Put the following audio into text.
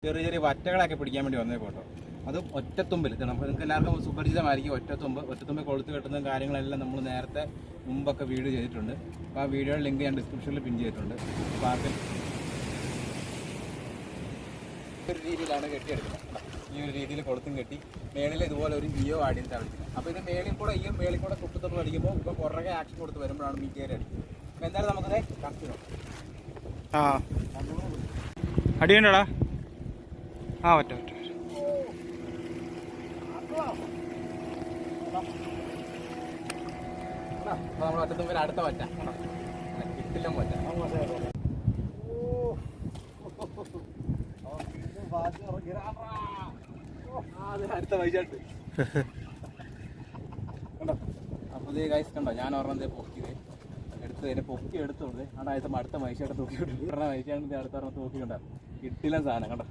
ചെറിയ ചെറിയ വറ്റകളൊക്കെ പിടിക്കാൻ വേണ്ടി വന്നേക്കോട്ടോ. അതും ഒറ്റത്തുമ്പിൽ. നമുക്ക് നിങ്ങൾക്ക് എല്ലാവർക്കും സുപരിചിതമായിരിക്കും ഒറ്റത്തുമ്പിൽ കൊളുത്ത് കെട്ടുന്ന കാര്യങ്ങളെല്ലാം നമ്മൾ നേരത്തെ മുമ്പൊക്കെ വീഡിയോ ചെയ്തിട്ടുണ്ട്. അപ്പോൾ ആ വീഡിയോയുടെ ലിങ്ക് ഞാൻ ഡിസ്ക്രിപ്ഷനിൽ പിൻ ചെയ്തിട്ടുണ്ട്. അപ്പോൾ ആർക്കും ഒരു രീതിയിലാണ് കെട്ടിയെടുക്കുന്നത്. ഈ ഒരു രീതിയിൽ കൊളുത്തും കെട്ടി മേളിൽ ഇതുപോലെ ഒരു ഇയോ ആടിയിട്ട് അടിക്കുന്നത്. അപ്പോൾ ഇത് മേളിൽ കൂടെ തുപ്പത്തുപ്പ് അടിക്കുമ്പോൾ ഇപ്പോൾ കുറേ ആക്ഷൻ കൊടുത്ത് വരുമ്പോഴാണ് മീൻ കയറി അടിക്കുന്നത്. അപ്പോൾ എന്തായാലും നമുക്കത് കറക്റ്റ് നോക്കാം. അടിയുണ്ടോടാ? ഒറ്റ നമ്മൾ ഒറ്റത്തുമ്പിൽ അടുത്ത വറ്റ കിട്ടില്ല വറ്റ. അടുത്ത വൈകിട്ട് കണ്ടോ. അപ്പോൾ ഇതേ ഗൈസ് കണ്ടോ, ഞാൻ ഒരെണ്ണം പൊക്കിയത് പൊക്കി എടുത്തോണ്ട് അടുത്ത മൈശയുടെ തൂക്കി വിട്ടു. മൈശയാണ് അടുത്ത ഒരെണ്ണം തൂക്കി കണ്ടോ. കിട്ടില്ല സാധനം കണ്ടോ.